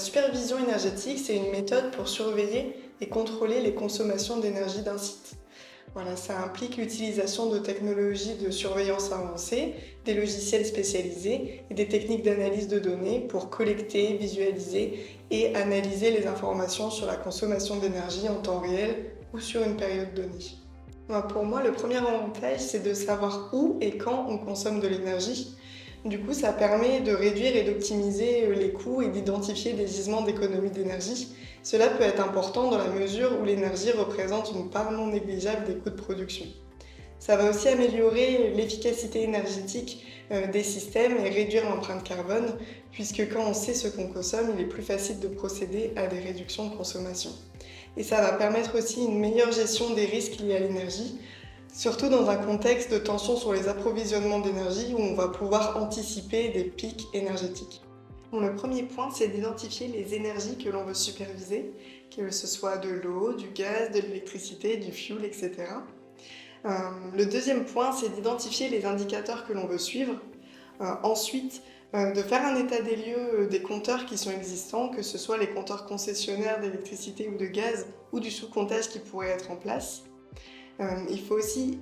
supervision énergétique, c'est une méthode pour surveiller et contrôler les consommations d'énergie d'un site. Voilà, ça implique l'utilisation de technologies de surveillance avancées, des logiciels spécialisés et des techniques d'analyse de données pour collecter, visualiser et analyser les informations sur la consommation d'énergie en temps réel ou sur une période donnée. Pour moi, le premier avantage, c'est de savoir où et quand on consomme de l'énergie. Du coup, ça permet de réduire et d'optimiser les coûts et d'identifier des gisements d'économie d'énergie. Cela peut être important dans la mesure où l'énergie représente une part non négligeable des coûts de production. Ça va aussi améliorer l'efficacité énergétique des systèmes et réduire l'empreinte carbone, puisque quand on sait ce qu'on consomme, il est plus facile de procéder à des réductions de consommation. Et ça va permettre aussi une meilleure gestion des risques liés à l'énergie, surtout dans un contexte de tension sur les approvisionnements d'énergie où on va pouvoir anticiper des pics énergétiques. Le premier point, c'est d'identifier les énergies que l'on veut superviser, que ce soit de l'eau, du gaz, de l'électricité, du fuel, etc. Le deuxième point, c'est d'identifier les indicateurs que l'on veut suivre. Ensuite, de faire un état des lieux des compteurs qui sont existants, que ce soit les compteurs concessionnaires d'électricité ou de gaz ou du sous-comptage qui pourrait être en place. Il faut aussi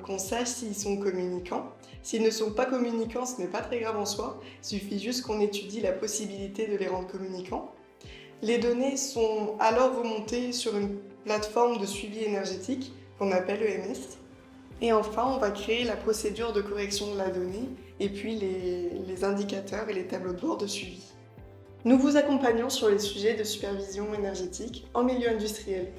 qu'on sache s'ils sont communicants. S'ils ne sont pas communicants, ce n'est pas très grave en soi, il suffit juste qu'on étudie la possibilité de les rendre communicants. Les données sont alors remontées sur une plateforme de suivi énergétique qu'on appelle EMS. Et enfin, on va créer la procédure de correction de la donnée et puis les indicateurs et les tableaux de bord de suivi. Nous vous accompagnons sur les sujets de supervision énergétique en milieu industriel.